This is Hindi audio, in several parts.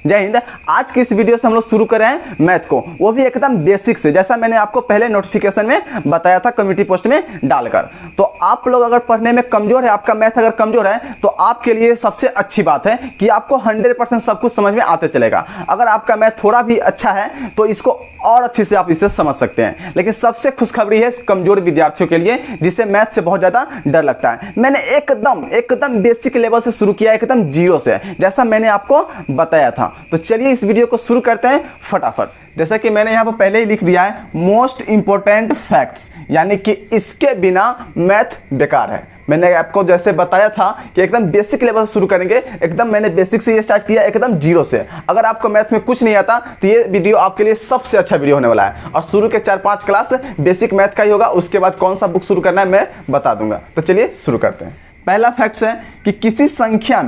जय हिंद। आज की इस वीडियो से हम लोग शुरू कर रहे हैं मैथ को, वो भी एकदम बेसिक से, जैसा मैंने आपको पहले नोटिफिकेशन में बताया था कम्युनिटी पोस्ट में डालकर। तो आप लोग अगर पढ़ने में कमजोर है, आपका मैथ अगर कमजोर है, तो आपके लिए सबसे अच्छी बात है कि आपको 100% सब कुछ समझ में आते चलेगा। अगर आपका मैथ थोड़ा भी अच्छा है तो इसको और अच्छे से आप इसे समझ सकते हैं। लेकिन सबसे खुशखबरी है कमजोर विद्यार्थियों के लिए, जिसे मैथ से बहुत ज़्यादा डर लगता है। मैंने एकदम बेसिक लेवल से शुरू किया, एकदम जीरो से, जैसा मैंने आपको बताया था। तो चलिए इस वीडियो को शुरू करते हैं फटाफट। जैसा कि मैंने यहाँ पर पहले ही लिख दिया है, मोस्ट इंपॉर्टेंट फैक्ट्स, यानी कि इसके बिना मैथ बेकार है। मैंने आपको जैसे बताया था कि एकदम बेसिक लेवल से शुरू करेंगे, एकदम मैंने बेसिक से ये स्टार्ट किया, एकदम जीरो से। अगर आपको मैथ में कुछ नहीं आता तो ये वीडियो आपके लिए सबसे अच्छा वीडियो होने वाला है। और शुरू के 4-5 क्लास बेसिक मैथ का ही होगा, उसके बाद कौन सा बुक शुरू करना है मैं बता दूंगा। तो चलिए शुरू करते हैं। पहला फैक्ट है कि किसी संख्या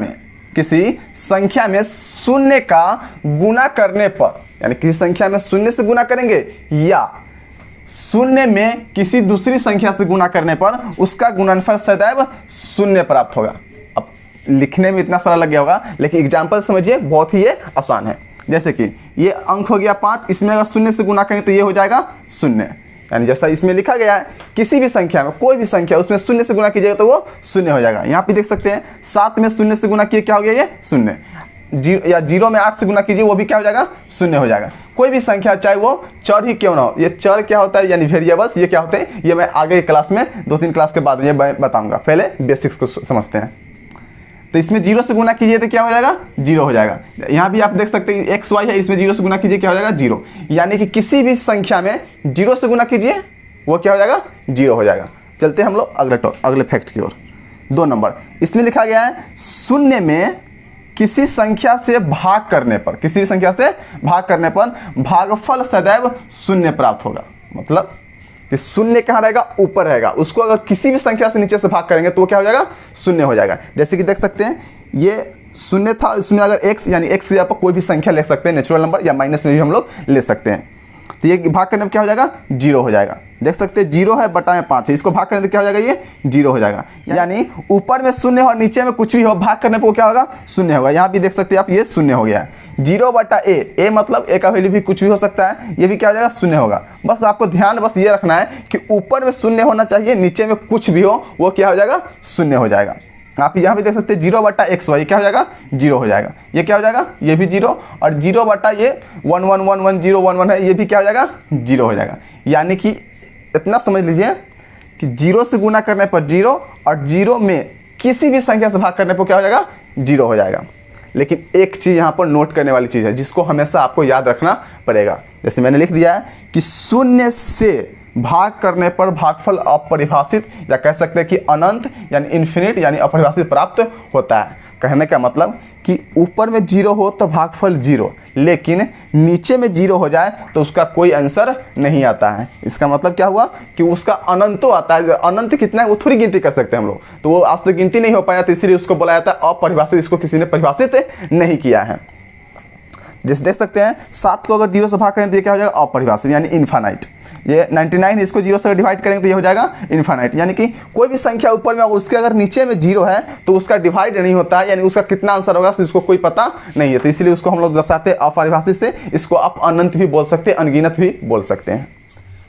में शून्य का गुना करने पर, यानी किसी संख्या में शून्य से गुना करेंगे या शून्य में किसी दूसरी संख्या से गुना करने पर उसका गुणनफल सदैव शून्य प्राप्त होगा। अब लिखने में इतना सारा लग गया होगा, लेकिन एग्जाम्पल समझिए, बहुत ही ये आसान है। जैसे कि ये अंक हो गया 5, इसमें अगर शून्य से गुना करेंगे तो ये हो जाएगा शून्य। यानी जैसा इसमें लिखा गया है, किसी भी संख्या में, कोई भी संख्या, उसमें शून्य से गुना कीजिएगा तो वो शून्य हो जाएगा। यहाँ पे देख सकते हैं 7 में शून्य से गुना किए क्या हो गया, ये शून्य। या 0 में 8 से गुना कीजिए, वो भी क्या हो जाएगा, शून्य हो जाएगा। कोई भी संख्या, चाहे वो चर ही क्यों ना हो, ये चर क्या होता है यानी वेरिएबल्स, ये क्या होते हैं, ये मैं आगे की क्लास में 2-3 क्लास के बाद ये बताऊंगा। पहले बेसिक्स को समझते हैं। तो इसमें 0 से गुना कीजिए तो क्या हो जाएगा, 0 हो जाएगा। यहाँ भी आप देख सकते हैं एक्स वाई है, इसमें 0 से गुना कीजिए क्या हो जाएगा, 0। यानी कि किसी भी संख्या में 0 से गुना कीजिए वो क्या हो जाएगा, 0 हो जाएगा। चलते हैं हम लोग अगले फैक्ट की ओर। 2 नंबर, इसमें लिखा गया है शून्य में किसी संख्या से भाग करने पर, किसी भी संख्या से भाग करने पर भागफल सदैव शून्य प्राप्त होगा। मतलब कि शून्य कहाँ रहेगा, ऊपर रहेगा। उसको अगर किसी भी संख्या से नीचे से भाग करेंगे तो वो क्या हो जाएगा, शून्य हो जाएगा। जैसे कि देख सकते हैं ये शून्य था, इसमें अगर x, यानी x की जगह पर कोई भी संख्या ले सकते हैं, नेचुरल नंबर या माइनस में भी हम लोग ले सकते हैं। तो ये भाग करने में क्या हो जाएगा, 0 हो जाएगा। देख सकते हैं 0 है बटा में 5 है, इसको भाग करने में क्या हो जाएगा, ये 0 हो जाएगा। यानी ऊपर में शून्य हो, नीचे में कुछ भी हो, भाग करने पर वो क्या होगा, शून्य होगा। यहाँ भी देख सकते हैं आप, ये शून्य हो गया है। 0 बटा a मतलब a का वैल्यू भी कुछ भी हो सकता है, ये भी क्या हो जाएगा, शून्य होगा। बस आपको ध्यान बस ये रखना है कि ऊपर में शून्य होना चाहिए, नीचे में कुछ भी हो वो क्या हो जाएगा, शून्य हो जाएगा। आप यहाँ भी देख सकते हैं 0 बटा एक्स वाई क्या हो जाएगा, 0 हो जाएगा। ये क्या हो जाएगा, ये भी 0, और 0 बटा ये 1 1 1 1 0 1 1 है, ये भी क्या हो जाएगा, 0 हो जाएगा। यानी कि इतना समझ लीजिए कि 0 से गुना करने पर 0, और 0 में किसी भी संख्या से भाग करने पर क्या हो जाएगा, 0 हो जाएगा। लेकिन एक चीज़ यहाँ पर नोट करने वाली चीज़ है, जिसको हमेशा आपको याद रखना पड़ेगा। जैसे मैंने लिख दिया है कि शून्य से भाग करने पर भागफल अपरिभाषित, या कह सकते हैं कि अनंत यानी इन्फिनिट यानी अपरिभाषित प्राप्त होता है। कहने का मतलब कि ऊपर में 0 हो तो भागफल 0, लेकिन नीचे में 0 हो जाए तो उसका कोई आंसर नहीं आता है। इसका मतलब क्या हुआ कि उसका अनंतो आता है। अनंत कितना है वो थोड़ी गिनती कर सकते हैं हम लोग, तो वो आज तक गिनती नहीं हो पाया, तो इसीलिए उसको बोला जाता है अपरिभाषित। इसको किसी ने परिभाषित नहीं किया है। जैसे देख सकते हैं 7 को अगर 0 से भाग करें तो ये क्या हो जाएगा, अपरिभाषित यानी इन्फानाइट। ये 99 इसको 0 से डिवाइड करेंगे तो ये हो जाएगा इन्फानाइट। यानी कि कोई भी संख्या ऊपर में उसके अगर नीचे में 0 है तो उसका डिवाइड नहीं होता है, यानी उसका कितना आंसर होगा इसको कोई पता नहीं है। तो इसलिए उसको हम लोग दर्शाते हैं अपरिभाषित से। इसको आप अनंत भी बोल सकते हैं, अनगिनत भी बोल सकते हैं।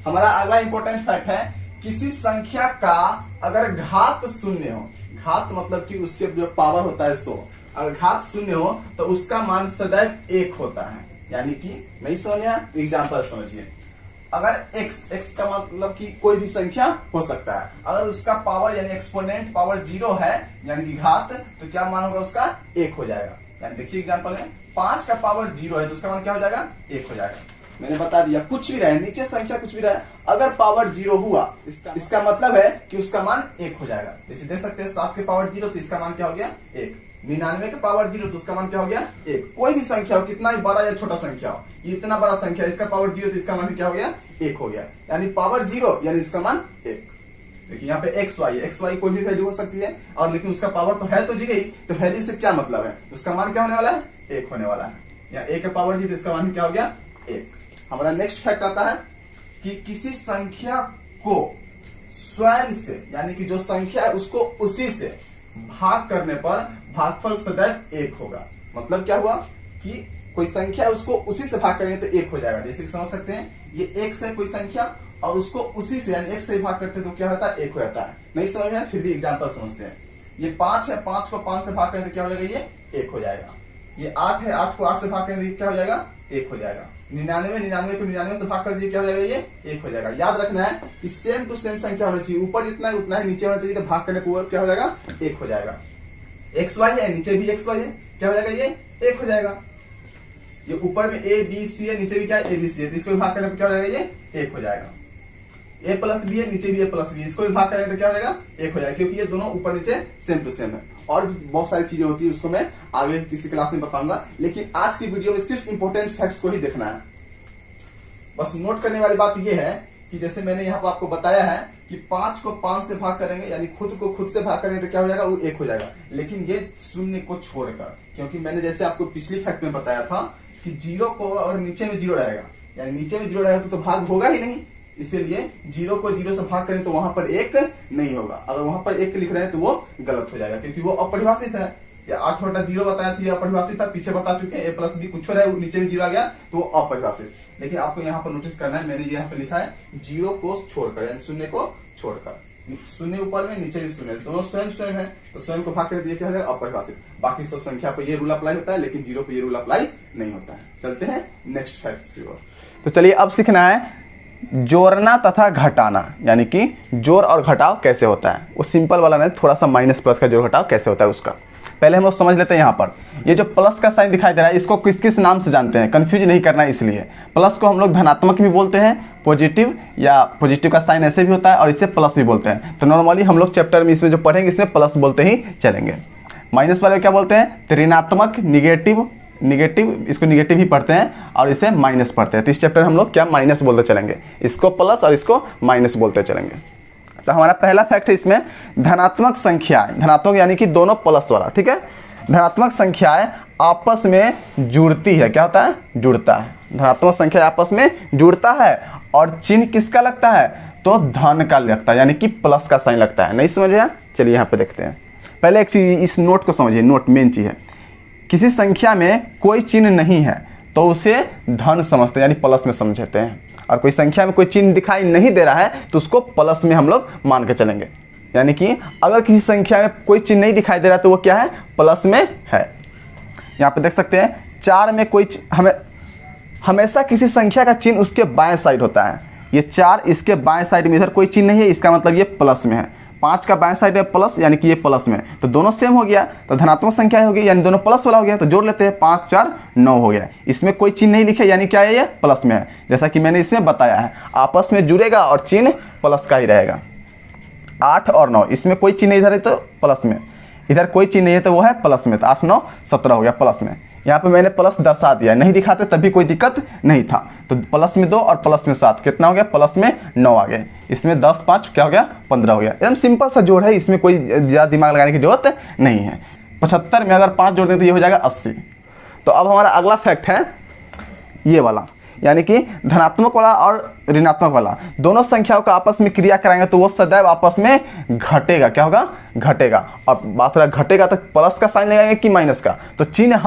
हमारा अगला इंपॉर्टेंट फैक्ट है, किसी संख्या का अगर घात शून्य हो, घात मतलब कि उसके जो पावर होता है 100, अगर घात शून्य हो तो उसका मान सदैव 1 होता है। यानी कि नहीं समझिए, एग्जाम्पल समझिए। अगर x का मतलब कि कोई भी संख्या हो सकता है, अगर उसका पावर यानी एक्सपोनेंट पावर 0 है यानी कि घात, तो क्या मान होगा उसका, 1 हो जाएगा। यानी देखिए एग्जाम्पल में 5 का पावर 0 है तो उसका मान क्या हो जाएगा, 1 हो जाएगा। मैंने बता दिया, कुछ भी रहे, नीचे संख्या कुछ भी रहे, अगर पावर 0 हुआ इसका मतलब है कि उसका मान 1 हो जाएगा। जैसे देख सकते हैं 7 के पावर 0 तो इसका मान क्या हो गया, 1। 99 के पावर 0 तो उसका मान क्या हो गया, 1। कोई भी संख्या हो, कितना ही बड़ा या छोटा संख्या हो, ये इतना बड़ा संख्या, इसका पावर 0 तो इसका मान भी क्या हो गया, 1 हो गया। यानी पावर 0 यानी इसका मान 1। देखिए यहाँ पे एक्स वाई कोई भी वैल्यू हो सकती है, और लेकिन उसका पावर तो है तो 0 ही, तो वैल्यू से क्या मतलब है, उसका मान क्या होने वाला है, 1 होने वाला है। या 1 के पावर 0 तो इसका मान क्या हो गया, 1। हमारा नेक्स्ट फैक्ट आता है कि किसी संख्या को स्वयं से, यानी कि जो संख्या है उसको उसी से भाग करने पर भागफल सदैव 1 होगा। मतलब क्या हुआ कि कोई संख्या है उसको उसी से भाग करेंगे तो 1 हो जाएगा। जैसे कि समझ सकते हैं ये x है कोई संख्या और उसको उसी से यानी x से भाग करते हैं तो क्या होता है 1 हो जाता है। नहीं समझ में फिर भी एग्जांपल समझते हैं। ये 5 है, 5 को 5 से भाग करें तो क्या हो जाएगा ये 1 हो जाएगा। ये 8 है, 8 को 8 से भाग करें तो क्या हो जाएगा 1 हो जाएगा। 99, 99 को 99 से भाग कर दिए क्या हो जाएगा ये 1 हो जाएगा। याद रखना है कि सेम टू सेम संख्या होनी चाहिए, ऊपर जितना है उतना ही नीचे होना चाहिए, तो भाग करने को क्या हो जाएगा 1 हो जाएगा। XY है नीचे भी XY है क्या हो जाएगा ये 1 हो जाएगा। ये ऊपर में A B C है नीचे भी क्या है ABC है, तो इसको भाग करने पर क्या हो जाएगा ये 1 हो जाएगा। A प्लस बी है नीचे भी A प्लस बी, इसको भी भाग करेंगे तो क्या हो जाएगा 1 हो जाएगा, क्योंकि ये दोनों ऊपर नीचे सेम टू सेम है। और भी बहुत सारी चीजें होती है उसको मैं आगे किसी क्लास में बताऊंगा, लेकिन आज की वीडियो में सिर्फ इंपॉर्टेंट फैक्ट्स को ही देखना है। बस नोट करने वाली बात यह है कि जैसे मैंने यहाँ पर आपको बताया है कि 5 को 5 से भाग करेंगे यानी खुद को खुद से भाग करेंगे तो क्या हो जाएगा वो 1 हो जाएगा, लेकिन ये शून्य को छोड़कर, क्योंकि मैंने जैसे आपको पिछली फैक्ट में बताया था कि 0 को और नीचे में 0 रहेगा, यानी नीचे में 0 रहेगा तो भाग होगा ही नहीं, इसीलिए 0 को 0 से भाग करें तो वहां पर 1 नहीं होगा। अगर वहां पर 1 लिख रहे हैं तो वो गलत हो जाएगा, क्योंकि वो अपरिभाषित है। या 8/0 बताया था, अपरिभाषित था, पीछे बता चुके हैं। A प्लस बी कुछ हो रहा है, नीचे में 0 आ गया तो वो अपरिभाषित। लेकिन आपको यहाँ पर नोटिस करना है, मैंने यहाँ पे लिखा है 0 को छोड़कर, यानी शून्य को छोड़कर। शून्य ऊपर में नीचे भी शून्य, दोनों स्वयं स्वयं है, तो स्वयं को भाग कर दिए क्या हो जाएगा अपरिभाषित। बाकी सब संख्या पर ये रूल अप्लाई होता है, लेकिन 0 पे ये रूल अप्लाई नहीं होता है। चलते हैं नेक्स्ट फैक्ट की ओर। तो चलिए अब सीखना है जोड़ना तथा घटाना, यानी कि जोड़ और घटाव कैसे होता है। वो सिंपल वाला नहीं, थोड़ा सा माइनस प्लस का जोड़ घटाव कैसे होता है उसका पहले हम लोग समझ लेते हैं। यहाँ पर ये जो प्लस का साइन दिखाई दे रहा है इसको किस किस नाम से जानते हैं, कंफ्यूज नहीं करना है। इसलिए प्लस को हम लोग धनात्मक भी बोलते हैं, पॉजिटिव, या पॉजिटिव का साइन ऐसे भी होता है और इसे प्लस भी बोलते हैं। तो नॉर्मली हम लोग चैप्टर में इसमें जो पढ़ेंगे इसमें प्लस बोलते ही चलेंगे। माइनस वाले क्या बोलते हैं, तो ऋणात्मक, निगेटिव, इसको निगेटिव ही पढ़ते हैं और इसे माइनस पढ़ते हैं। तो इस चैप्टर हम लोग क्या माइनस बोलते चलेंगे, इसको प्लस और इसको माइनस बोलते चलेंगे। तो हमारा पहला फैक्ट है इसमें धनात्मक संख्याएं, धनात्मक यानी कि दोनों प्लस वाला, ठीक है। धनात्मक संख्याएं आपस में जुड़ती है, क्या होता है जुड़ता है। धनात्मक संख्या आपस में जुड़ता है और चिन्ह किसका लगता है, तो धन का लगता है, यानी कि प्लस का साइन लगता है। नहीं समझ रहे? चलिए यहाँ पे देखते हैं। पहले एक चीज इस नोट को समझिए, नोट मेन चीज है। किसी संख्या में कोई चिन्ह नहीं है तो उसे धन समझते हैं, यानी प्लस में समझते हैं। और कोई संख्या में कोई चिन्ह दिखाई नहीं दे रहा है तो उसको प्लस में हम लोग मान के चलेंगे। यानी कि अगर किसी संख्या में कोई चिन्ह नहीं दिखाई दे रहा है तो वो क्या है, प्लस में है। यहाँ पे देख सकते हैं 4 में कोई हमेशा किसी संख्या का चिन्ह उसके बाएं साइड होता है। ये 4 इसके बाएं साइड में, इधर कोई चिन्ह नहीं है, इसका मतलब ये प्लस में है। 5 का बाएं साइड है प्लस, यानी कि ये प्लस में, तो दोनों सेम हो गया, तो धनात्मक संख्या होगी, यानी दोनों प्लस वाला हो गया। तो जोड़ लेते हैं, 5 4 9 हो गया। इसमें कोई चिन्ह नहीं लिखे, यानी क्या है ये प्लस में है। जैसा कि मैंने इसमें बताया है, आपस में जुड़ेगा और चिन्ह प्लस का ही रहेगा। 8 और 9, इसमें कोई चिन्ह इधर है तो प्लस में, इधर कोई चिन्ह नहीं है तो वो है प्लस में, तो 8 9 17 हो गया प्लस में। यहाँ पे मैंने प्लस दर्शा दिया, नहीं दिखाते तभी कोई दिक्कत नहीं था। तो प्लस में 2 और प्लस में 7 कितना हो गया, प्लस में 9 आ गए। इसमें 10 5 क्या हो गया 15 हो गया। एकदम सिंपल सा जोड़ है, इसमें कोई ज़्यादा दिमाग लगाने की जरूरत नहीं है। 75 में अगर 5 जोड़ दें तो ये हो जाएगा 80। तो अब हमारा अगला फैक्ट है ये वाला, यानी कि धनात्मक वाला और ऋणात्मक वाला दोनों संख्याओं का आपस में क्रिया कराएंगे तो वो सदैव आपस में घटेगा। क्या होगा, घटेगा। और बात रहा घटेगा तो प्लस का साइन लगाएंगे कि माइनस का, तो चिन्ह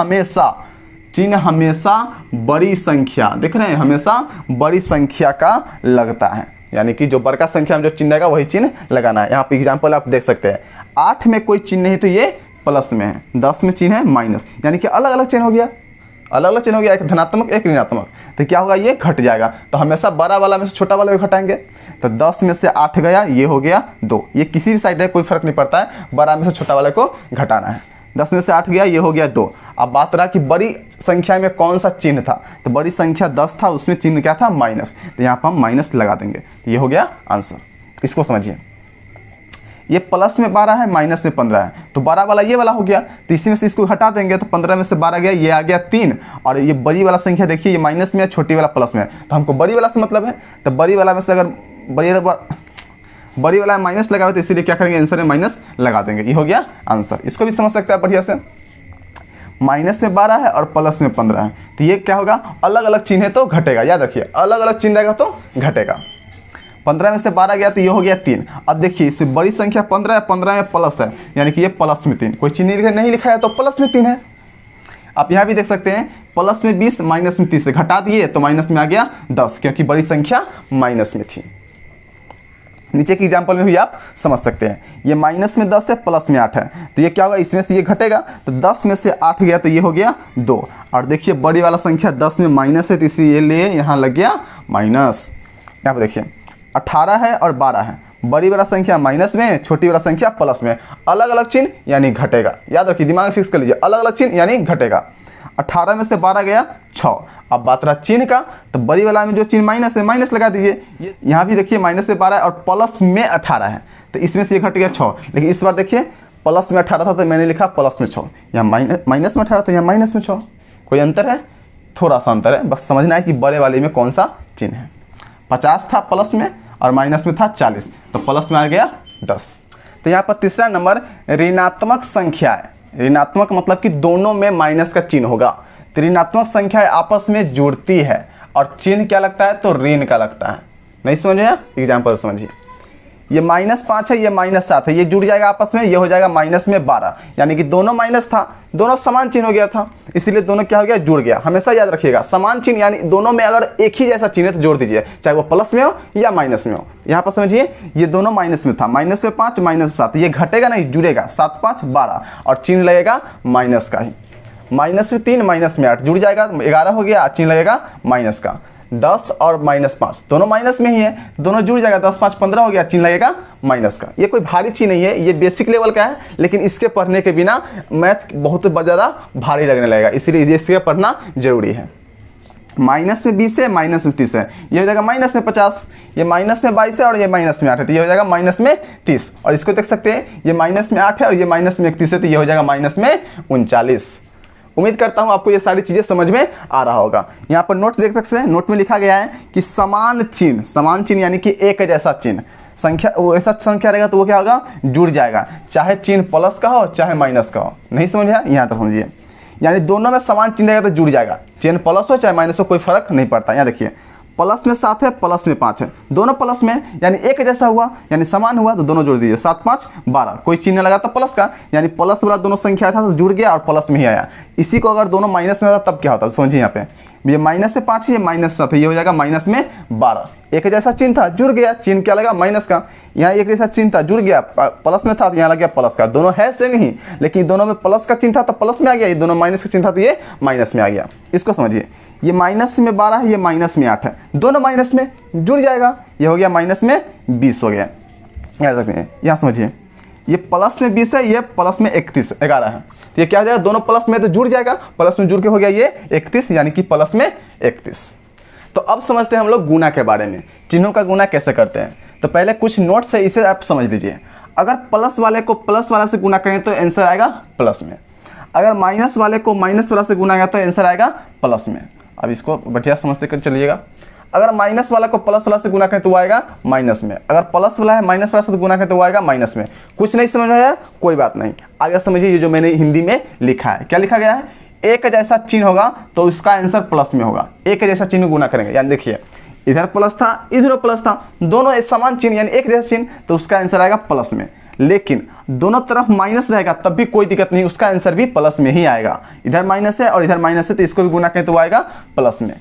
हमेशा बड़ी संख्या, देख रहे हैं, हमेशा बड़ी संख्या का लगता है। यानी कि जो बड़का संख्या में जो चिन्ह रहेगा वही चिन्ह लगाना है। यहाँ पे एग्जाम्पल आप देख सकते हैं, 8 में कोई चिन्ह नहीं तो ये प्लस में है, 10 में चिन्ह है माइनस, यानी कि अलग अलग चिन्ह हो गया, अलग अलग चिन्ह हो गया, एक धनात्मक एक ऋणात्मक। तो क्या होगा, ये घट जाएगा। तो हमेशा बड़ा वाला में से छोटा वाला भी घटाएंगे। तो 10 में से 8 गया, ये हो गया 2। ये किसी भी साइड है, कोई फर्क नहीं पड़ता है, बड़ा में से छोटा वाले को घटाना है। 10 में से 8 गया, ये हो गया 2। अब बात रहा कि बड़ी संख्या में कौन सा चिन्ह था, तो बड़ी संख्या 10 था, उसमें चिन्ह क्या था, माइनस। तो यहाँ पर हम माइनस लगा देंगे, तो ये हो गया आंसर। इसको समझिए, ये प्लस में 12 है, माइनस में 15 है, तो 12 वाला ये वाला हो गया। तो इसी में से इसको हटा देंगे तो 15 में से 12 गया, ये आ गया 3। और ये बड़ी वाला संख्या देखिए, ये माइनस में है, छोटी वाला प्लस में है, तो हमको बड़ी वाला से मतलब है। तो बड़ी वाला में से अगर बड़ी वाला माइनस लगा हुआ तो इसीलिए क्या करेंगे, आंसर में माइनस लगा देंगे। ये हो गया आंसर। इसको भी समझ सकते हैं बढ़िया से। माइनस में 12 है और प्लस में 15 है, तो ये क्या होगा, अलग अलग चिन्ह है तो घटेगा। याद रखिए, अलग अलग चिन्ह रहेगा तो घटेगा। 15 में से 12 गया तो ये हो गया 3। अब देखिए इसमें बड़ी संख्या 15 है, 15 में प्लस है, यानी कि ये प्लस में 3, कोई चिन्ह नहीं लिखा है तो प्लस में 3 है। आप यहाँ भी देख सकते हैं प्लस में 20 माइनस में 30 से घटा दिए तो माइनस में आ गया 10, क्योंकि बड़ी संख्या माइनस में थी। नीचे की एग्जाम्पल में भी आप समझ सकते हैं। ये माइनस में 10 है, प्लस में 8 है, तो ये क्या होगा, इसमें से ये घटेगा तो 10 में से 8 गया तो ये हो गया 2। और देखिए बड़ी वाला संख्या 10 में माइनस है तो इसीलिए यहाँ लग गया माइनस। यहाँ पर देखिए 18 है और 12 है, बड़ी वाला संख्या माइनस में, छोटी वाला संख्या प्लस में, अलग अलग चिन्ह यानी घटेगा। याद रखिए, दिमाग में फिक्स कर लीजिए, अलग अलग चिन्ह यानी घटेगा। 18 में से 12 गया 6। अब बात रहा चिन्ह का, तो बड़ी वाला में जो चिन्ह माइनस है माइनस लगा दीजिए। यहाँ भी देखिए माइनस से 12 और प्लस में 18 है, तो इसमें से ये घट गया 6। लेकिन इस बार देखिए प्लस में 18 था तो मैंने लिखा प्लस में 6, यहाँ माइनस में 18 था, यहाँ माइनस में 6। कोई अंतर है? थोड़ा सा अंतर है, बस समझना है कि बड़े वाले में कौन सा चिन्ह है। 50 था प्लस में और माइनस में था 40, तो प्लस में आ गया 10। तो यहाँ पर तीसरा नंबर ऋणात्मक संख्या है। ऋणात्मक मतलब कि दोनों में माइनस का चिन्ह होगा। तो ऋणात्मक संख्या आपस में जुड़ती है और चिन्ह क्या लगता है, तो ऋण का लगता है। नहीं समझे? एग्जाम्पल समझिए, ये -5 है, ये -7 है, ये जुड़ जाएगा आपस में, ये हो जाएगा -12, यानी कि दोनों माइनस था, दोनों समान चिन्ह हो गया था, इसीलिए दोनों क्या हो गया, जुड़ गया। हमेशा याद रखिएगा, समान चिन्ह यानी दोनों में अगर एक ही जैसा चिन्ह है तो जोड़ दीजिए, चाहे वो प्लस में हो या माइनस में हो। यहाँ पर समझिए, ये दोनों माइनस में था, माइनस में 5 माइनस 7, ये घटेगा नहीं, जुड़ेगा, 7 5 12 और चिन्ह लगेगा माइनस का ही। माइनस में 3 माइनस में 8 जुड़ जाएगा, 11 हो गया, चिन्ह लगेगा माइनस का। 10 और -5 दोनों माइनस में ही है, दोनों जुड़ जाएगा, 10 5 15 हो गया, चिन्ह लगेगा माइनस का। ये कोई भारी चीज नहीं है, ये बेसिक लेवल का है, लेकिन इसके पढ़ने के बिना मैथ बहुत ज़्यादा भारी लगने लगेगा, इसीलिए इसके पढ़ना जरूरी है। माइनस में 20 है, माइनस में 30 है, ये हो जाएगा माइनस में 50, ये माइनस में 22 है और ये माइनस में 8 है, तो ये हो जाएगा माइनस में 30। और इसको देख सकते हैं, ये माइनस में 8 है और ये माइनस में 31 है, तो ये हो जाएगा माइनस में 39। उम्मीद करता हूं आपको ये सारी चीजें समझ में आ रहा होगा। यहाँ पर नोट देख सकते हैं, नोट में लिखा गया है कि समान चिन्ह यानी कि एक जैसा चिन्ह संख्या, वो ऐसा संख्या रहेगा तो वो क्या होगा, जुड़ जाएगा, चाहे चिन्ह प्लस का हो चाहे माइनस का हो। नहीं समझ आया? यहाँ तक समझिए, यानी दोनों में समान चिन्ह रहेगा तो जुड़ जाएगा, चिन्ह प्लस हो चाहे माइनस हो, कोई फर्क नहीं पड़ता। यहाँ देखिए प्लस में 7 है, प्लस में 5 है, दोनों प्लस में यानी एक जैसा हुआ, यानी समान हुआ, तो दोनों जोड़ दीजिए, 7 5 12, कोई चिन्ह लगा तो प्लस का, यानी प्लस वाला दोनों संख्या था तो जुड़ गया और प्लस में ही आया। इसी को अगर दोनों माइनस में रहता तब क्या होता है, समझिए। यहाँ पे ये माइनस से 5 है, ये माइनस से 7 है, ये हो जाएगा माइनस में 12। एक जैसा चिन्ह था, जुड़ गया, चिन्ह क्या लगा, माइनस का। यहाँ एक जैसा चिन्ह था, जुड़ गया, प्लस में था तो यहाँ लग गया प्लस का। दोनों है सेम ही, लेकिन दोनों में प्लस का चिन्ह था तो प्लस में आ गया, ये दोनों माइनस का चिन्ह था तो ये माइनस में आ गया। इसको समझिए, ये माइनस में 12 है, ये माइनस में 8 है, दोनों माइनस में जुड़ जाएगा, ये हो गया माइनस में 20 हो गया। यहाँ समझिए, ये प्लस में 20 है, ये प्लस में 11 है, तो ये क्या हो जाएगा, दोनों प्लस में तो जुड़ जाएगा, प्लस में जुड़ के हो गया ये 31, यानी कि प्लस में 31। तो अब समझते हैं हम लोग गुना के बारे में, चिन्हों का गुना कैसे करते हैं। तो पहले कुछ नोट्स है, इसे आप समझ लीजिए। अगर प्लस वाले को प्लस वाला से गुना करें तो आंसर आएगा प्लस में, अगर माइनस वाले को माइनस वाला से गुना आएगा तो आंसर आएगा प्लस में। अब इसको बढ़िया समझते कर चलिएगा, अगर माइनस वाला को प्लस वाला से गुना करें तो वो आएगा माइनस में, अगर प्लस वाला है माइनस वाला से गुना करें तो वो आएगा माइनस में। कुछ नहीं समझ में आया, कोई बात नहीं, आगे समझिए। ये जो मैंने हिंदी में लिखा है, क्या लिखा गया है, एक जैसा चिन्ह होगा तो उसका आंसर प्लस में होगा, एक जैसा चिन्ह गुना करेंगे। यानी देखिए, इधर प्लस था, इधर प्लस था, दोनों एक समान चिन्ह यानी एक जैसा चिन्ह, तो उसका आंसर आएगा प्लस में। लेकिन दोनों तरफ माइनस रहेगा तब भी कोई दिक्कत नहीं, उसका आंसर भी प्लस में ही आएगा। इधर माइनस है और इधर माइनस है, तो इसको भी गुना करें तो वो आएगा प्लस में।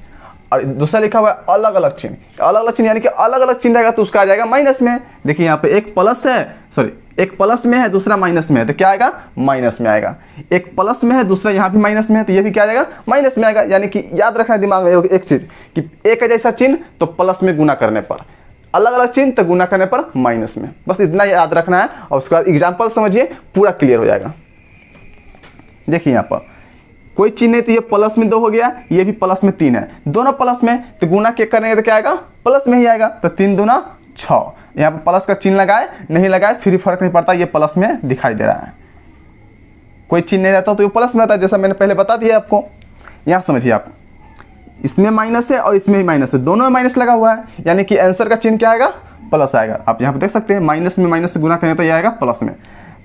और दूसरा लिखा हुआ है अलग अलग चिन्ह, अलग अलग चिन्ह यानी कि अलग अलग चिन्ह रहेगा तो उसका आ जाएगा माइनस में। देखिए यहाँ पे एक प्लस में है, दूसरा माइनस में है, तो क्या आएगा, माइनस में आएगा। एक प्लस में है, दूसरा यहाँ भी माइनस में है, तो ये भी क्या आ जाएगा, माइनस में आएगा। यानी कि याद रखना है दिमाग में एक चीज कि एक जैसा चिन्ह तो प्लस में गुना करने पर, अलग अलग चिन्ह तो गुना करने पर माइनस में, बस इतना याद रखना है। और उसके बाद एग्जाम्पल समझिए, पूरा क्लियर हो जाएगा। देखिए यहाँ पर कोई चिन्ह है तो ये प्लस में 2 हो गया, ये भी प्लस में 3 है, दोनों प्लस में, तो गुना के करेंगे तो क्या आएगा, प्लस में ही आएगा। तो 3 दूना 6, यहाँ पर प्लस का चिन्ह लगाए नहीं लगाए फिर फर्क नहीं पड़ता, ये प्लस में दिखाई दे रहा है। कोई चिन्ह नहीं रहता तो ये प्लस में रहता है, जैसा मैंने पहले बता दिया आपको। यहाँ समझिए आप, इसमें माइनस है और इसमें भी माइनस है, दोनों में माइनस लगा हुआ है, यानी कि आंसर का चिन्ह क्या आएगा, प्लस आएगा। आप यहाँ पर देख सकते हैं, माइनस में माइनस से गुना करेंगे तो ये आएगा प्लस में।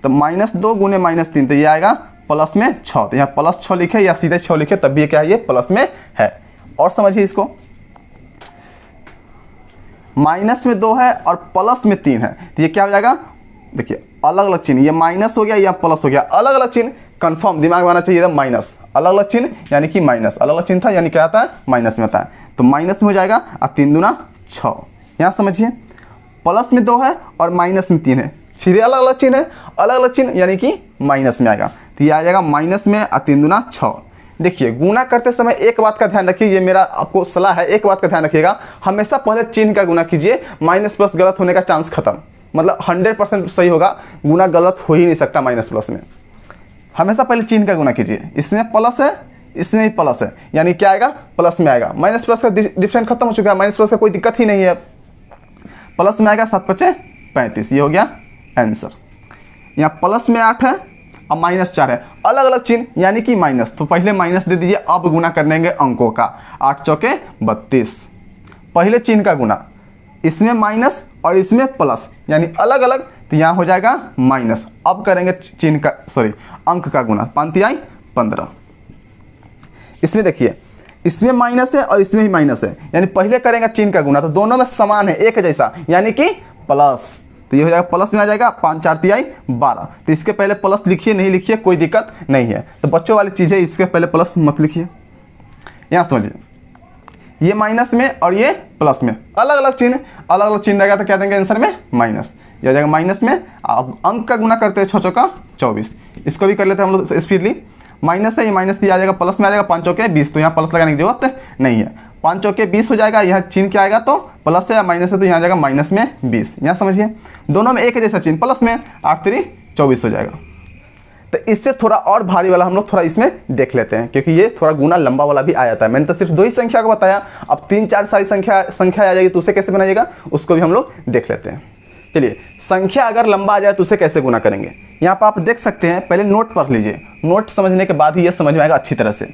तो -2 गुने -3 तो ये आएगा प्लस में 6, तो यहाँ प्लस 6 लिखे या सीधे 6 लिखे तब भी क्या है, ये प्लस में है। और समझिए इसको, माइनस में 2 है और प्लस में 3 है, तो ये क्या हो जाएगा, देखिए अलग अलग चिन्ह, ये माइनस हो गया या प्लस हो गया, अलग अलग चिन्ह कंफर्म दिमाग में आना चाहिए था। माइनस अलग अलग चिन्ह यानी कि माइनस, अलग अलग चिन्ह था यानी क्या आता है माइनस में आता है, तो माइनस में हो जाएगा और 3 दूना 6। यहाँ समझिए प्लस में 2 है और माइनस में 3 है, फिर अलग अलग चिन्ह है, अलग अलग चिन्ह यानी कि माइनस में आएगा, तो ये आ जाएगा माइनस में और 3 दूना 6। देखिए गुना करते समय एक बात का ध्यान रखिए, ये मेरा आपको सलाह है, एक बात का ध्यान रखिएगा, हमेशा पहले चिन्ह का गुना कीजिए, माइनस प्लस गलत होने का चांस खत्म, मतलब 100% सही होगा, गुना गलत हो ही नहीं सकता माइनस प्लस में। हमेशा पहले चिन्ह का गुना कीजिए, इसमें प्लस है इसमें भी प्लस है यानी क्या आएगा प्लस में आएगा, माइनस प्लस का डिफरेंस खत्म हो चुका है, माइनस प्लस का कोई दिक्कत ही नहीं है, प्लस में आएगा 7 5 35, ये हो गया आंसर। यहाँ प्लस में 8 है और माइनस 4 है, अलग अलग चिन्ह यानी कि माइनस, तो पहले माइनस दे दीजिए, अब गुना करेंगे अंकों का, 8 चौके 32, पहले चिन्ह का गुना, इसमें माइनस और इसमें प्लस यानी अलग अलग, तो यहाँ हो जाएगा माइनस, अब करेंगे चिन्ह का अंक का गुना, 5 तिहाई 15। इसमें देखिए इसमें माइनस है और इसमें भी माइनस है, यानी पहले करेंगे चिन्ह का गुना, तो दोनों में समान है एक जैसा यानी कि प्लस, तो ये हो जाएगा प्लस में आ जाएगा 5 4 तिहाई 12, तो इसके पहले प्लस लिखिए नहीं लिखिए कोई दिक्कत नहीं है, तो बच्चों वाली चीज़ है, इसके पहले प्लस मत लिखिए। यहाँ समझिए ये माइनस में और ये प्लस में अलग अलग चिन्ह रहेगा, तो क्या देंगे आंसर में माइनस, ये हो जाएगा माइनस में। अब अंक का गुना करते हैं 6 चौका 24, इसको भी कर लेते हैं हम लोग स्पीडली, माइनस है ये माइनस दिया जाएगा, प्लस में आ जाएगा 5 चौके 20, तो यहाँ प्लस लगाने की जरूरत नहीं है, 5 चौके 20 हो जाएगा, यहाँ चिन्ह क्या आएगा तो प्लस है या माइनस है, तो यहाँ आ जाएगा माइनस में 20। यहाँ समझिए दोनों में एक जैसा चिन्ह, प्लस में 8 3 24 हो जाएगा। तो इससे थोड़ा और भारी वाला हम लोग थोड़ा इसमें देख लेते हैं, क्योंकि ये थोड़ा गुना लंबा वाला भी आ जाता है, मैंने तो सिर्फ 2 ही संख्या को बताया, अब 3 4 सारी संख्या आ जाएगी, तो उसे कैसे बनाइएगा उसको भी हम लोग देख लेते हैं। चलिए संख्या अगर लंबा आ जाए तो उसे कैसे गुना करेंगे, यहाँ पर आप देख सकते हैं, पहले नोट पढ़ लीजिए, नोट समझने के बाद ही ये समझ में आएगा अच्छी तरह से।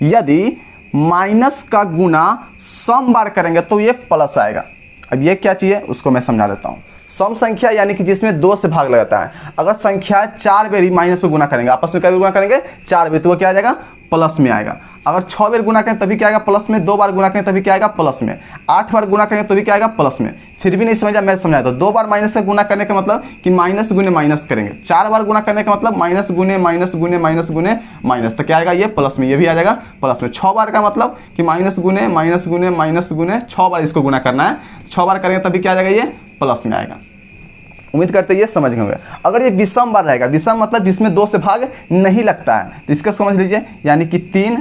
यदि माइनस का गुना सम बार करेंगे तो ये प्लस आएगा। अब ये क्या चीज़ है उसको मैं समझा देता हूँ। सम संख्या यानी कि जिसमें 2 से भाग लगाता है, अगर संख्या 4 बेर ही माइनस को गुना करेंगे, आपस में क्या गुना करेंगे 4 बेर, तो वो क्या आ जाएगा प्लस में आएगा। अगर 6 बेर गुना करें तभी क्या आएगा प्लस में, 2 बार गुना करें तभी क्या आएगा प्लस में, 8 बार गुना करें तभी क्या आएगा प्लस में। फिर भी नहीं समझा, मैं समझाया तो 2 बार माइनस से गुना करने का मतलब कि माइनस गुने माइनस करेंगे, 4 बार गुना करने का मतलब माइनस गुने माइनस गुने माइनस गुने माइनस, तो क्या आएगा ये प्लस में, ये भी आ जाएगा प्लस में। 6 बार का मतलब कि माइनस गुने माइनस गुने माइनस गुने 6 बार इसको गुना करना है, 6 बार करेंगे तभी क्या आ जाएगा ये प्लस में आएगा। उम्मीद करते हैं ये समझ गए। अगर ये विषम बार रहेगा, विषम मतलब जिसमें 2 से भाग नहीं लगता है, तो इसका समझ लीजिए, यानी कि 3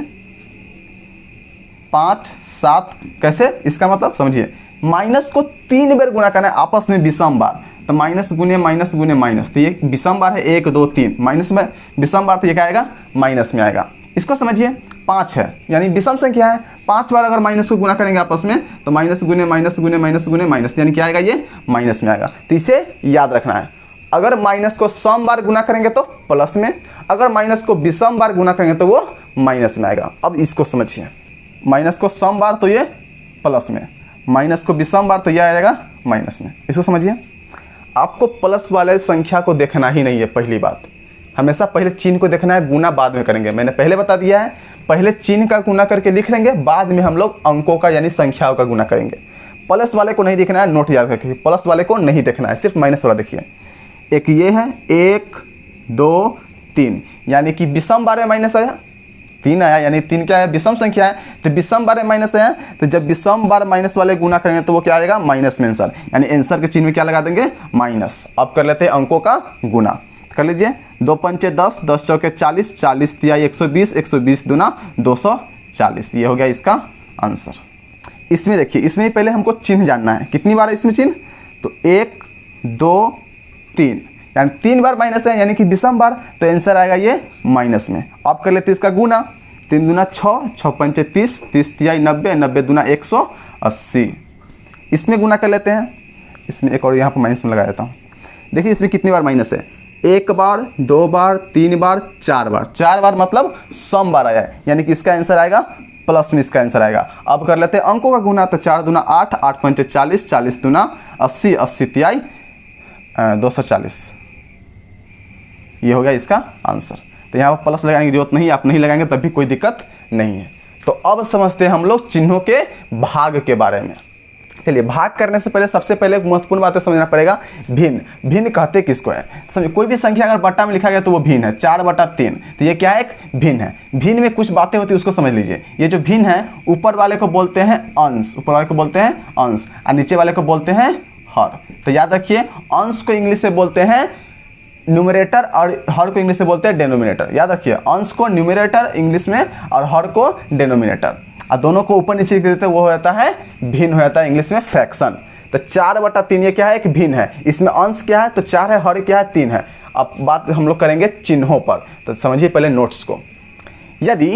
5 7, कैसे इसका मतलब समझिए, माइनस को 3 बार गुना करना है आपस में विषम बार, तो माइनस गुने माइनस गुने माइनस, तो ये विषम बार है 1 2 3, माइनस में विषम बार तो ये क्या आएगा माइनस में आएगा। इसको समझिए 5 है यानी विषम संख्या है, 5 बार अगर माइनस को गुना करेंगे आपस में तो माइनस गुने माइनस गुने माइनस गुने माइनस, यानी क्या आएगा ये माइनस में आएगा। तो इसे याद रखना है, अगर माइनस को सम बार गुना करेंगे तो प्लस में, अगर माइनस को विषम बार गुना करेंगे तो वो माइनस में आएगा। अब इसको समझिए, माइनस को सम बार तो ये प्लस में, माइनस को विषम बार तो यह आएगा माइनस में। इसको समझिए, आपको प्लस वाले संख्या को देखना ही नहीं है, पहली बात हमेशा पहले चिन्ह को देखना है, गुना बाद में करेंगे, मैंने पहले बता दिया है, पहले चिन्ह का गुना करके लिख लेंगे, बाद में हम लोग अंकों का यानी संख्याओं का गुना करेंगे। प्लस वाले को नहीं देखना है, नोट याद रखिए, प्लस वाले को नहीं देखना है, सिर्फ माइनस वाला देखिए। एक ये है 1 2 3, यानी कि विषम बार में माइनस आया, 3 आया, यानी 3 क्या है विषम संख्या है, तो विषम बार में माइनस आया, तो जब विषम बार माइनस वाले गुना करेंगे तो वो क्या आएगा माइनस में आंसर, यानी आंसर के चिन्ह में क्या लगा देंगे माइनस। अब कर लेते हैं अंकों का गुना, कर लीजिए, 2 पंचे 10, 10 चौके 40, 40 तिहाई 120, 120 दूना 240, ये हो गया इसका आंसर। इसमें देखिए, इसमें पहले हमको चिन्ह जानना है, कितनी बार है इसमें चिन्ह, तो 1 2 3, यानी 3 बार माइनस है, यानी कि विषम बार, तो आंसर आएगा ये माइनस में। अब कर लेते हैं इसका गुना, 3 दूना 6, 6 पंचे 30, 30 तिहाई 90, 90 दूना 180, इसमें गुना कर लेते हैं। इसमें एक और यहाँ पर माइनस में लगा देता हूँ, देखिए इसमें कितनी बार माइनस है, 1 बार 2 बार 3 बार 4 बार, 4 बार मतलब सम बार आया है, यानी कि इसका आंसर आएगा प्लस में इसका आंसर आएगा। अब कर लेते हैं अंकों का गुना, तो 4 दूना 8, 8 पंचे 40, 40 दूना 80, 80 तिहाई 240, ये हो गया इसका आंसर। तो यहाँ पर प्लस लगाने की जरूरत नहीं, आप नहीं लगाएंगे तब भी कोई दिक्कत नहीं है। तो अब समझते हैं हम लोग चिन्हों के भाग के बारे में। चलिए भाग करने से पहले सबसे पहले महत्वपूर्ण बात समझना पड़ेगा, भिन्न। भिन्न कहते किसको है, समझिए कोई भी संख्या अगर बट्टा में लिखा गया तो वो भिन्न है, 4/3, तो ये क्या है, एक भिन्न है। भिन्न में कुछ बातें होती है उसको समझ लीजिए। ये जो भिन्न है ऊपर वाले को बोलते हैं अंश, ऊपर वाले को बोलते हैं अंश, और नीचे वाले को बोलते हैं हर। तो याद रखिए अंश को इंग्लिश से बोलते हैं न्यूमरेटर और हर को इंग्लिश से बोलते हैं डेनोमिनेटर। याद रखिए अंश को न्यूमरेटर इंग्लिश में और हर को डेनोमिनेटर, और दोनों को ऊपर नीचे लिख देते हैं, वो हो जाता है भिन्न, हो जाता है इंग्लिश में फ्रैक्शन। तो 4/3 ये क्या है, एक भिन्न है। इसमें अंश क्या है, तो 4 है, हर क्या है, 3 है। अब बात हम लोग करेंगे चिन्हों पर, तो समझिए पहले नोट्स को। यदि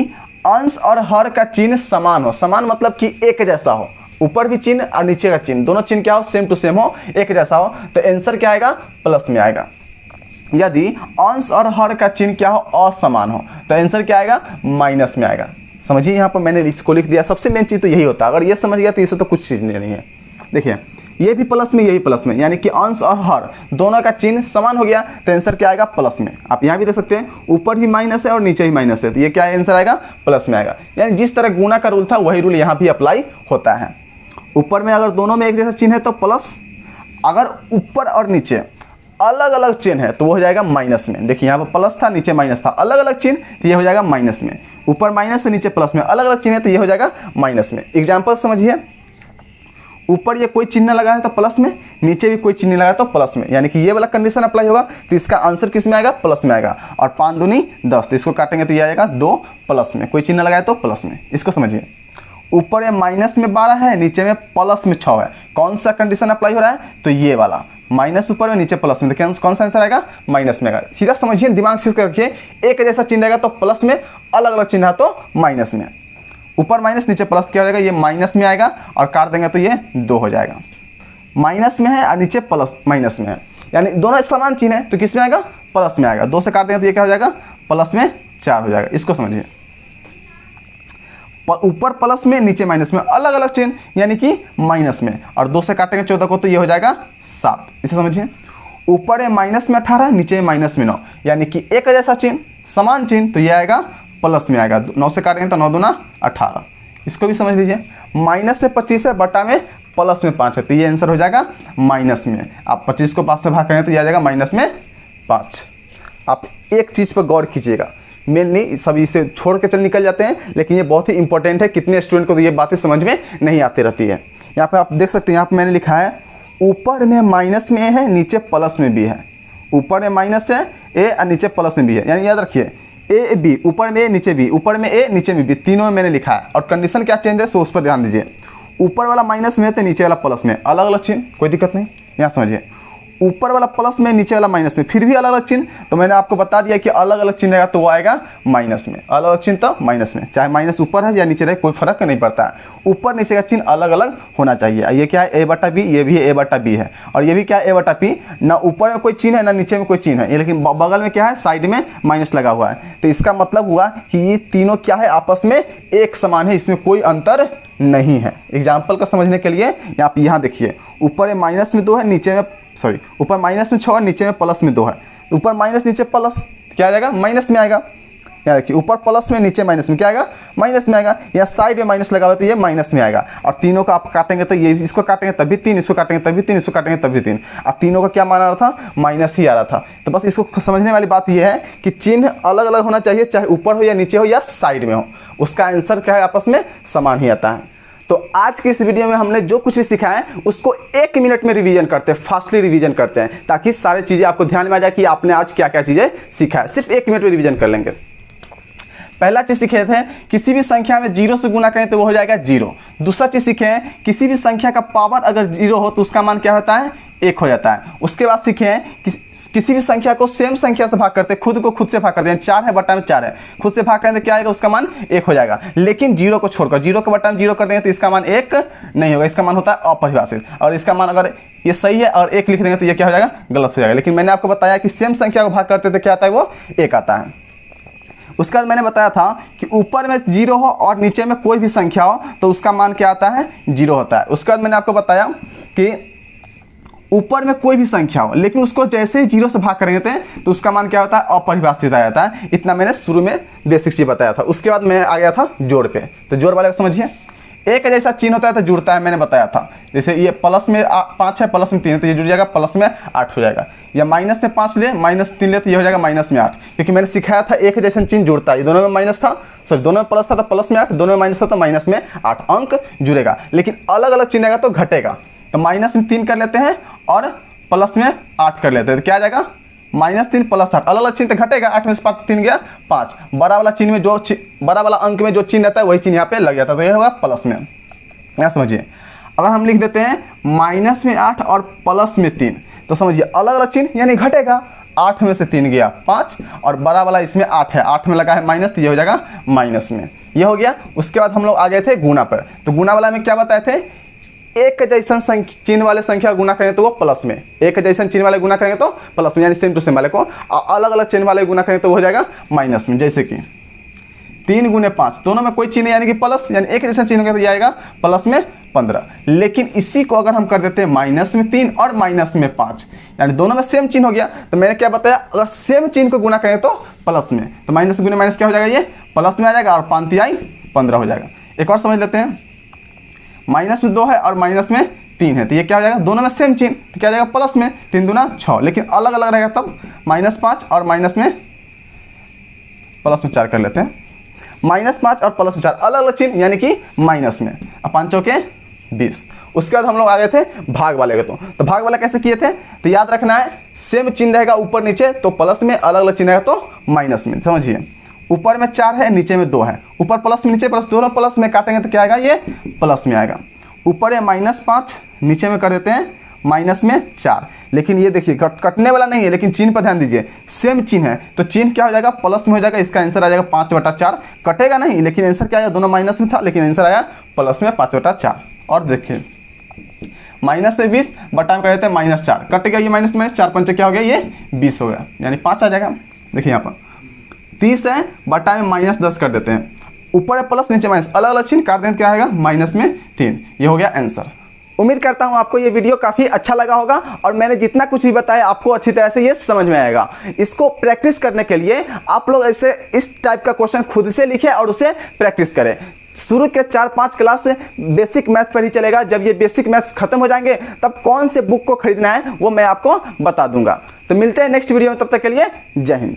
अंश और हर का चिन्ह समान हो, समान मतलब कि एक जैसा हो, ऊपर भी चिन्ह और नीचे का चिन्ह दोनों चिन्ह क्या हो, सेम टू सेम हो, एक जैसा हो, तो आंसर क्या आएगा, प्लस में आएगा। यदि अंश और हर का चिन्ह क्या हो, असमान हो, तो आंसर क्या आएगा, माइनस में आएगा। समझिए यहाँ पर मैंने इसको लिख दिया, सबसे मेन चीज़ तो यही होता है। अगर ये समझ गया तो इससे तो कुछ चीज़ नहीं है। देखिए ये भी प्लस में, यही प्लस में, यानी कि अंश और हर दोनों का चिन्ह समान हो गया, तो आंसर क्या आएगा, प्लस में। आप यहाँ भी देख सकते हैं ऊपर भी माइनस है और नीचे भी माइनस है, तो ये क्या है, आंसर आएगा प्लस में आएगा। यानी जिस तरह गुणा का रूल था वही रूल यहाँ भी अप्लाई होता है। ऊपर में अगर दोनों में एक जैसा चिन्ह है तो प्लस, अगर ऊपर और नीचे अलग अलग चिन्ह है तो वो हो जाएगा माइनस में। देखिए यहाँ पर प्लस था, नीचे माइनस था, अलग अलग चिन्ह तो ये हो जाएगा माइनस में। ऊपर माइनस है, नीचे प्लस में, अलग अलग चिन्ह है तो ये हो जाएगा माइनस में। एग्जाम्पल समझिए, ऊपर ये कोई चिन्ह लगा है तो प्लस में, नीचे भी कोई चिन्ह लगा है तो प्लस में, यानी कि ये वाला कंडीशन अप्लाई होगा, तो इसका आंसर किस में आएगा, प्लस में आएगा। और 5 दूनी 10, तो इसको काटेंगे तो ये आएगा 2 प्लस में, कोई चिन्ह लगाए तो प्लस में। इसको समझिए, ऊपर ये माइनस में 12 है, नीचे में प्लस में 6 है, कौन सा कंडीशन अप्लाई हो रहा है, तो ये वाला, माइनस ऊपर में नीचे प्लस में, तो कौन सा आंसर आएगा, माइनस में आएगा। सीधा समझिए, दिमाग फिक्स कर रखिए, एक जैसा चिन्ह रहेगा तो प्लस में, अलग अलग चिन्ह तो माइनस में। ऊपर माइनस नीचे प्लस क्या हो जाएगा, ये माइनस में आएगा, और काट देंगे तो ये 2 हो जाएगा। माइनस में है और नीचे प्लस माइनस में है, यानी दोनों समान चिन्ह है, तो किस में आएगा, प्लस में आएगा। 2 से काट देंगे तो ये क्या हो जाएगा, प्लस में 4 हो जाएगा। इसको समझिए, ऊपर प्लस में नीचे माइनस में, अलग अलग चिन्ह यानी कि माइनस में, और 2 से काटेंगे 14 को तो ये हो जाएगा 7। इसे समझिए, ऊपर है माइनस में 18, नीचे माइनस में 9, यानी कि एक जैसा चिन्ह, समान चिन्ह, तो ये आएगा प्लस में आएगा। 9 से काटेंगे तो 9 दूना 18। इसको भी समझ लीजिए, माइनस से 25 है, बटा में प्लस में 5 है, तो ये आंसर हो जाएगा माइनस में। आप 25 को 5 से भाग करेंगे तो ये आ जाएगा माइनस में 5। आप एक चीज़ पर गौर कीजिएगा, मेनली सभी इसे छोड़ के निकल जाते हैं, लेकिन ये बहुत ही इंपॉर्टेंट है। कितने स्टूडेंट को तो ये बातें समझ में नहीं आती रहती है। यहाँ पे आप देख सकते हैं, यहाँ पे मैंने लिखा है ऊपर में माइनस में है, नीचे प्लस में भी है। ऊपर में माइनस है ए और नीचे प्लस में भी है, यानी याद रखिए ए बी, ऊपर में ए नीचे बी, ऊपर में ए नीचे में बी, तीनों में मैंने लिखा है। और कंडीशन क्या चेंज है सो उस पर ध्यान दीजिए। ऊपर वाला माइनस में है तो नीचे वाला प्लस में, अलग अलग चिन्ह, कोई दिक्कत नहीं। यहाँ समझिए, ऊपर वाला प्लस में, नीचे वाला माइनस में, फिर भी अलग अलग चिन्ह, तो मैंने आपको बता दिया कि अलग अलग चिन्ह रहेगा तो वो आएगा माइनस में। अलग अलग चिन्ह तो माइनस में, चाहे माइनस ऊपर है या नीचे रहे कोई फर्क नहीं पड़ता है। ऊपर नीचे का चिन्ह अलग अलग होना चाहिए। ये क्या है, ए बटा बी, ये भी ए बटा बी है, और ये भी क्या है, ए बटा पी। ना ऊपर में कोई चिन्ह है ना नीचे में कोई चिन्ह है, लेकिन बगल में क्या है, साइड में माइनस लगा हुआ है। तो इसका मतलब हुआ कि ये तीनों क्या है, आपस में एक समान है, इसमें कोई अंतर नहीं है। एग्जाम्पल का समझने के लिए आप यहाँ देखिए, ऊपर माइनस में 2 है, नीचे में ऊपर माइनस में 6 है, नीचे में प्लस में 2 है। ऊपर माइनस नीचे प्लस क्या आ जाएगा, माइनस में आएगा। यहाँ देखिए, ऊपर प्लस में नीचे माइनस में क्या आएगा, माइनस में आएगा। यहाँ साइड में माइनस लगा हुआ तो ये माइनस में आएगा। और तीनों का आप काटेंगे तो ये, इसको काटेंगे तभी 3, इसको काटेंगे तभी 3, इसको काटेंगे तभी 3। अब तीनों का क्या मान आ रहा था, माइनस ही आ रहा था। तो बस इसको समझने वाली बात ये है कि चिन्ह अलग अलग होना चाहिए, चाहे ऊपर हो या नीचे हो या साइड में हो, उसका आंसर क्या है, आपस में समान ही आता है। तो आज की इस वीडियो में हमने जो कुछ भी सीखा है उसको 1 मिनट में रिवीजन करते हैं, फास्टली रिवीजन करते हैं, ताकि सारी चीज़ें आपको ध्यान में आ जाए कि आपने आज क्या क्या चीज़ें सीखा है। सिर्फ 1 मिनट में रिवीजन कर लेंगे। पहला चीज़ सीखे थे, किसी भी संख्या में 0 से गुना करें तो वो हो जाएगा 0। दूसरा चीज़ सीखे हैं, किसी भी संख्या का पावर अगर 0 हो तो उसका मान क्या होता है, 1 हो जाता है। उसके बाद सीखे हैं किसी भी संख्या को सेम संख्या से भाग करते हैं, खुद को खुद से भाग करते हैं। 4 है, बटा में 4 है, खुद से भाग करेंगे तो क्या आएगा, उसका मान 1 हो जाएगा। लेकिन 0 को छोड़कर, 0 को बटा में 0 कर देंगे तो इसका मान 1 नहीं होगा, इसका मान होता है अपरिभाषित। और इसका मान अगर ये सही है और 1 लिख देंगे तो ये क्या हो जाएगा, गलत हो जाएगा। लेकिन मैंने आपको बताया कि सेम संख्या को भाग करते तो क्या आता है, वो 1 आता है। उसके बाद मैंने बताया था कि ऊपर में 0 हो और नीचे में कोई भी संख्या हो तो उसका मान क्या आता है, 0 होता है। उसके बाद मैंने आपको बताया कि ऊपर में कोई भी संख्या हो लेकिन उसको जैसे ही 0 से भाग करेंगे तो उसका मान क्या होता है, अपरिभाषित आ जाता है। इतना मैंने शुरू में बेसिक चीज बताया था। उसके बाद मैं आ गया था जोड़ पे। तो जोड़ वाले को समझिए, एक जैसा चिन्ह होता है तो जुड़ता है, मैंने बताया था। जैसे ये प्लस में 5 है, प्लस में 3 है, तो ये जुड़ जाएगा प्लस में 8 हो जाएगा। या माइनस में 5 ले, माइनस 3 ले, तो ये हो जाएगा माइनस में 8, क्योंकि मैंने सिखाया था एक जैसा चिन्ह जुड़ता है। दोनों में माइनस था, सॉरी दोनों में प्लस था तो प्लस में 8, दोनों में माइनस था तो माइनस में 8 अंक जुड़ेगा। लेकिन अलग अलग चिन्ह आएगा तो घटेगा। तो माइनस में 3 कर लेते हैं और प्लस में 8 कर लेते हैं, तो क्या आ जाएगा -3 + 8। अलग अलग चिन्ह तो घटेगा, 8 में से 5 3 गया 5। बड़ा वाला चिन्ह में जो बड़ा वाला अंक में जो चिन्ह रहता है वही चिन्ह यहाँ पे लग जाता है, तो ये होगा प्लस में। यहाँ समझिए, अगर हम लिख देते हैं माइनस में 8 और प्लस में 3, तो समझिए अलग अलग चिन्ह यानी घटेगा। 8 में से 3 गया 5 और बड़ा वाला इसमें 8 है, 8 में लगा है माइनस, तो ये हो जाएगा माइनस में। ये हो गया। उसके बाद हम लोग आ गए थे गुना पर। तो गुना वाला में क्या बताए थे, एक जैसन चिन्ह वाले संख्या गुना करेंगे तो वो प्लस में, एक जैसन चिन्ह वाले गुना करेंगे तो प्लस में, यानी सेम टू सेम वाले को। अलग अलग चिन्ह वाले गुना करेंगे तो वो हो जाएगा माइनस में। जैसे कि 3 × 5, दोनों में कोई चिन्ह यानी कि प्लस, यानी एक जैसा चिन्ह होगा तो ये आएगा प्लस में 15। लेकिन इसी को अगर हम कर देते हैं माइनस में 3 और माइनस में 5, यानी दोनों में सेम चिन्ह हो गया। तो मैंने क्या बताया, अगर सेम चिन्ह को गुना करें तो प्लस में, तो माइनस गुने माइनस क्या हो जाएगा, ये प्लस में आ जाएगा और 5 × 3 = 15 हो जाएगा। एक और समझ लेते हैं, माइनस में 2 है और माइनस में 3 है, तो ये क्या हो जाएगा, दोनों में सेम चिन्ह, तो क्या हो जाएगा प्लस में, 3 दूना 6। लेकिन अलग अलग रहेगा तब -5 और माइनस में प्लस में 4 कर लेते हैं। -5 और प्लस में 4 अलग अलग चिन्ह यानी कि माइनस में, और 5 चौके 20। उसके बाद हम लोग आ गए थे भाग वाले के। तो भाग वाला कैसे किए थे, तो याद रखना है सेम चिन्ह रहेगा ऊपर नीचे तो प्लस में, अलग अलग चिन्ह रहेगा तो माइनस में। समझिए, ऊपर में 4 है, नीचे में 2 है, ऊपर प्लस में नीचे प्लस, दोनों प्लस में काटेंगे तो क्या आएगा, ये प्लस में आएगा। ऊपर है -5, नीचे में कर देते हैं माइनस में 4। लेकिन ये देखिए कटने वाला नहीं है, लेकिन चिन्ह पर ध्यान दीजिए, सेम चिन्ह है तो चिन्ह क्या हो जाएगा, प्लस में हो जाएगा। इसका आंसर आ जाएगा 5/4। कटेगा नहीं, लेकिन आंसर क्या आया, दोनों माइनस में था लेकिन आंसर आया प्लस में 5/4। और देखिए माइनस से 20 बटा में कर देते हैं -4, कट गया ये माइनस में, 4 पंचे क्या हो गया, ये 20 हो गया, यानी 5 आ जाएगा। देखिए यहाँ पर 30 है, बटा में -10 कर देते हैं, ऊपर है प्लस नीचे माइनस, अलग अलग चिन्ह काट दें क्या आएगा, -3। ये हो गया आंसर। उम्मीद करता हूं आपको ये वीडियो काफ़ी अच्छा लगा होगा और मैंने जितना कुछ भी बताया आपको अच्छी तरह से ये समझ में आएगा। इसको प्रैक्टिस करने के लिए आप लोग ऐसे इस टाइप का क्वेश्चन खुद से लिखें और उसे प्रैक्टिस करें। शुरू के 4-5 क्लास बेसिक मैथ पर ही चलेगा। जब ये बेसिक मैथ्स खत्म हो जाएंगे तब कौन से बुक को खरीदना है वो मैं आपको बता दूंगा। तो मिलते हैं नेक्स्ट वीडियो में, तब तक के लिए जय हिंद।